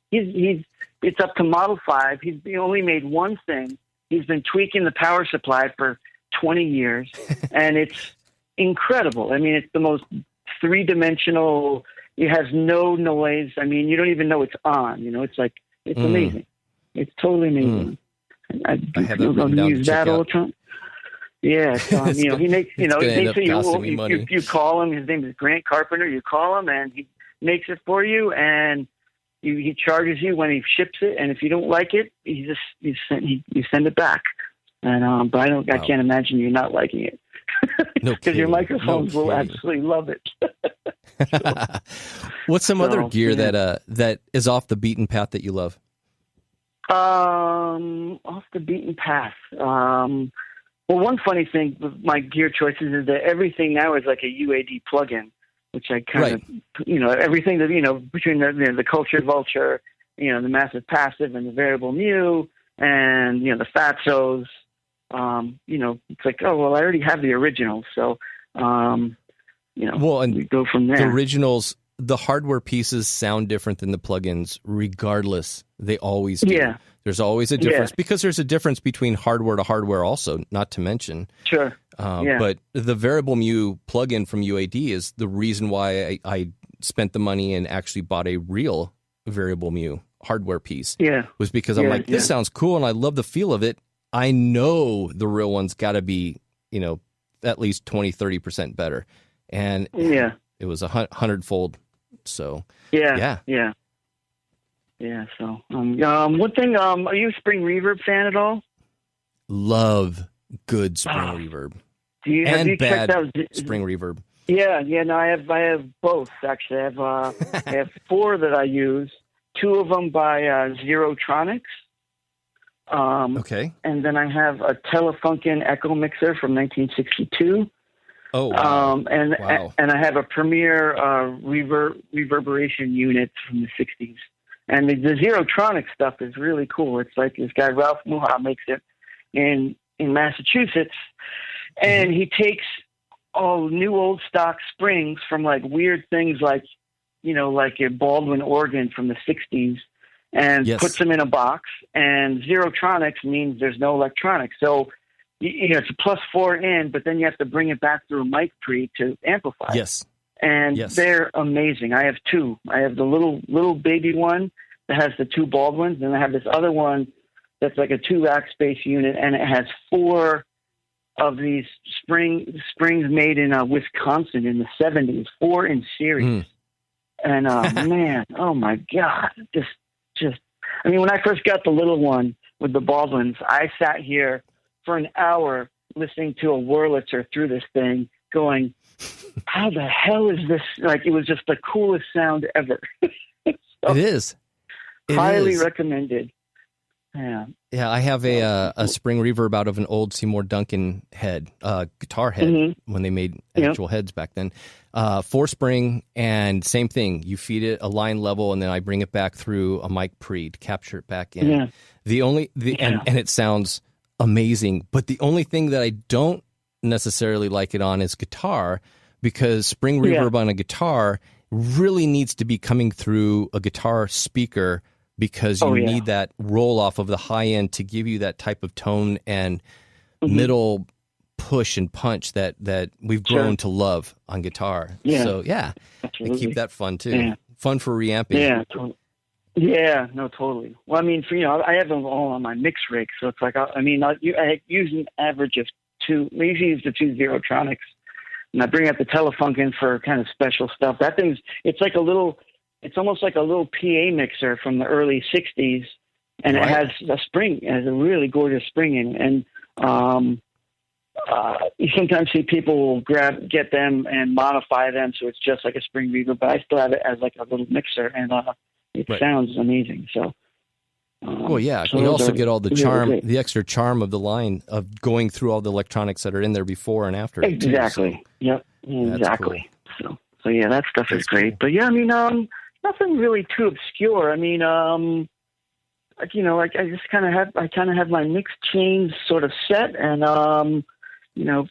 It's up to Model 5. He only made one thing. He's been tweaking the power supply for 20 years, and it's incredible. I mean, it's the most three-dimensional. It has no noise. I mean, you don't even know it's on. It's like, it's amazing. It's totally amazing. I have it written down to check all out. the time. Yeah, he makes, you call him, his name is Grant Carpenter, you call him and he makes it for you, and he charges you when he ships it, and if you don't like it, you send it back. And but I can't imagine you not liking it. Because your microphones will absolutely love it. What's some other gear that is off the beaten path that you love? Off the beaten path. Well, one funny thing with my gear choices is that everything now is like a UAD plugin, which I kind of, everything that, between the Culture Vulture, the Massive Passive and the Variable Mu and, the Fatsos, it's like, oh, well, I already have the originals. So, and we go from there. The originals, the hardware pieces sound different than the plugins, regardless. They always do. Yeah. There's always a difference because there's a difference between hardware to hardware also, not to mention. Sure. But the Variable Mu plugin from UAD is the reason why I spent the money and actually bought a real Variable Mu hardware piece. Yeah. Was because I'm like, this sounds cool and I love the feel of it. I know the real one's got to be, at least 20, 30% better. And it was 100-fold. So, Yeah. So, one thing, are you a Spring Reverb fan at all? Love good Spring Reverb. Have you bad checked out Spring Reverb. Yeah. No, I have both actually. I have 4 that I use. 2 of them by Zerotronics. Okay. And then I have a Telefunken Echo Mixer from 1962. Oh, wow. And I have a Premier reverberation unit from the 60s. And the Zerotronics stuff is really cool. It's like this guy, Ralph Muha, makes it in Massachusetts. And he takes all new old stock springs from like weird things like, like a Baldwin organ from the 60s and puts them in a box. And Zerotronics means there's no electronics. So, it's a +4 in, but then you have to bring it back through a mic pre to amplify. Yes. And they're amazing. I have 2. I have the little baby one that has the 2 Baldwins, and I have this other one that's like a 2-rack space unit, and it has 4 of these springs made in Wisconsin in the 70s, 4 in series. And man, oh my God, just. I mean, when I first got the little one with the Baldwins, I sat here for an hour listening to a Wurlitzer through this thing, going, how the hell is this? Like, it was just the coolest sound ever. It is. Highly recommended. Yeah. Yeah, I have a Spring Reverb out of an old Seymour Duncan head, guitar head, when they made actual heads back then. 4-spring, and same thing. You feed it a line level, and then I bring it back through a mic pre to capture it back in. Yeah. And it sounds amazing. But the only thing that I don't necessarily like it on is guitar, because Spring Reverb on a guitar really needs to be coming through a guitar speaker, because you need that roll off of the high end to give you that type of tone and middle push and punch that we've grown to love on guitar. Yeah. So and keep that fun too. Yeah. Fun for reamping. Yeah. Yeah, no, totally. Well, I mean, I have them all on my mix rig, so it's like, I use an average of 2. I usually use the 2 Zerotronics, and I bring out the Telefunken for kind of special stuff. That thing's, it's like a little it's almost like a little PA mixer from the early 60s, and it has a spring. It has a really gorgeous spring in it. And you sometimes see people will get them and modify them so it's just like a spring reverb, but I still have it as like a little mixer, and it sounds amazing. So. Well, yeah. So you also get all the charm, the extra charm of the line of going through all the electronics that are in there before and after. Exactly. Yep. Exactly. Cool. So yeah, that stuff is great. Cool. But yeah, I mean, nothing really too obscure. I mean, like, you know, like I kind of have my mix chains sort of set, and you know,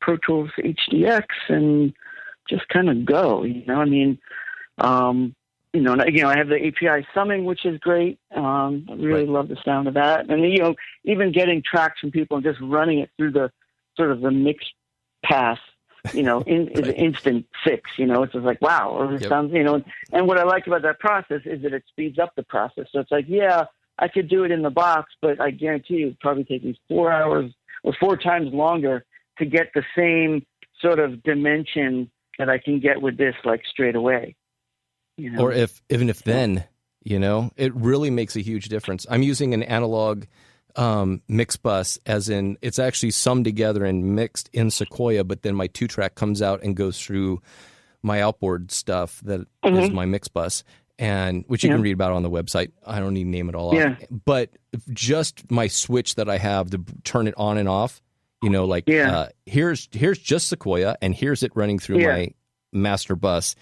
Pro Tools HDX, and just kind of go. You know, I mean, you know, I have the API summing, which is great. I really love the sound of that. And, you know, even getting tracks from people and just running it through the sort of the mix path, you know, is an instant fix. You know, it's just like, wow, it sounds, you know. And what I like about that process is that it speeds up the process. So it's like, yeah, I could do it in the box, but I guarantee you it'd probably take me 4 hours or 4 times longer to get the same sort of dimension that I can get with this, like, straight away. You know? Or even if then, you know, it really makes a huge difference. I'm using an analog mix bus, as in it's actually summed together and mixed in Sequoia, but then my 2-track comes out and goes through my outboard stuff that is my mix bus, and which you can read about on the website. I don't need to name it all out. But just my switch that I have to turn it on and off, you know, like here's just Sequoia, and here's it running through my master bus.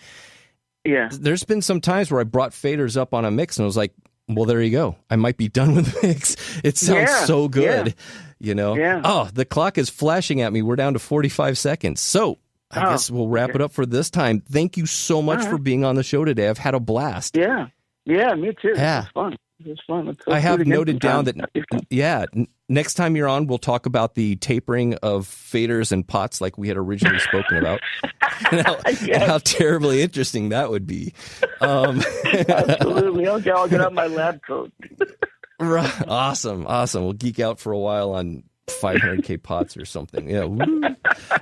Yeah. There's been some times where I brought faders up on a mix and I was like, well, there you go. I might be done with the mix. It sounds so good, you know? Yeah. Oh, the clock is flashing at me. We're down to 45 seconds. So I guess we'll wrap it up for this time. Thank you so much for being on the show today. I've had a blast. Yeah. Yeah, me too. Yeah. It was fun. It was fun. Let's I have noted down that, next time you're on, we'll talk about the tapering of faders and pots like we had originally spoken about. and how terribly interesting that would be. Absolutely. Okay, I'll get out my lab coat. Right. Awesome. We'll geek out for a while on 500K pots or something. Yeah. Woo.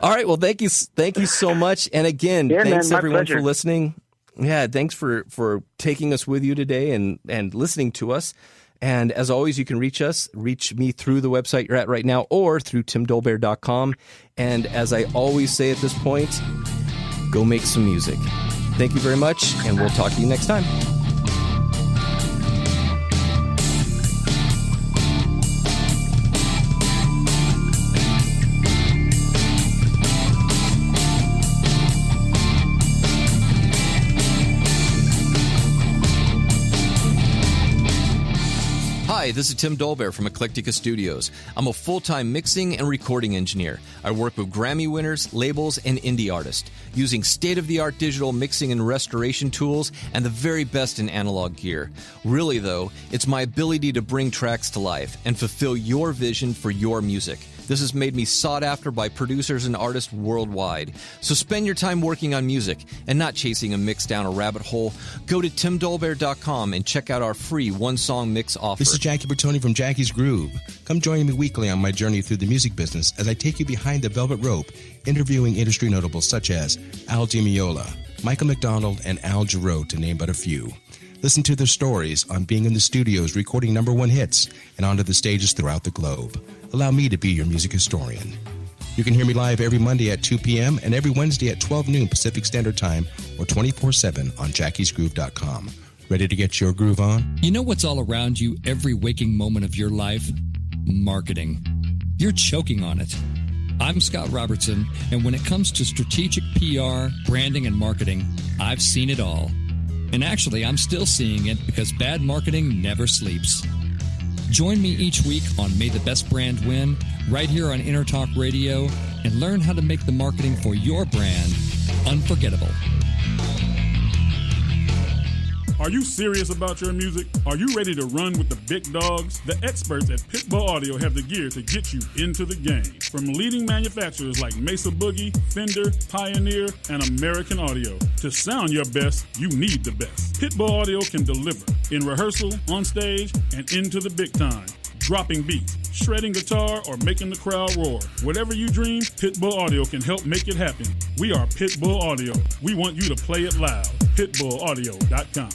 All right. Well, thank you so much. And again, thanks everyone for listening. Yeah, thanks for taking us with you today and listening to us. And as always, you can reach me through the website you're at right now or through timdolbear.com. And as I always say at this point, go make some music. Thank you very much, and we'll talk to you next time. Hi, this is Tim Dolbear from Eclectica Studios. I'm a full-time mixing and recording engineer. I work with Grammy winners, labels, and indie artists, using state-of-the-art digital mixing and restoration tools and the very best in analog gear. Really, though, it's my ability to bring tracks to life and fulfill your vision for your music. This has made me sought after by producers and artists worldwide. So spend your time working on music and not chasing a mix down a rabbit hole. Go to timdolbear.com and check out our free one-song mix offer. This is Jackie Bertoni from Jackie's Groove. Come join me weekly on my journey through the music business as I take you behind the velvet rope, interviewing industry notables such as Al Di Meola, Michael McDonald, and Al Jarreau, to name but a few. Listen to their stories on being in the studios recording #1 hits and onto the stages throughout the globe. Allow me to be your music historian. You can hear me live every Monday at 2 p.m. and every Wednesday at 12 noon Pacific Standard Time or 24/7 on jackiesgroove.com. Ready to get your groove on? You know what's all around you every waking moment of your life? Marketing. You're choking on it. I'm Scott Robertson, and when it comes to strategic PR, branding, and marketing, I've seen it all. And actually, I'm still seeing it because bad marketing never sleeps. Join me each week on May the Best Brand Win, right here on Intertalk Radio, and learn how to make the marketing for your brand unforgettable. Are you serious about your music? Are you ready to run with the big dogs? The experts at Pitbull Audio have the gear to get you into the game. From leading manufacturers like Mesa Boogie, Fender, Pioneer, and American Audio. To sound your best, you need the best. Pitbull Audio can deliver in rehearsal, on stage, and into the big time. Dropping beats, shredding guitar, or making the crowd roar. Whatever you dream, Pitbull Audio can help make it happen. We are Pitbull Audio. We want you to play it loud. pitbullaudio.com.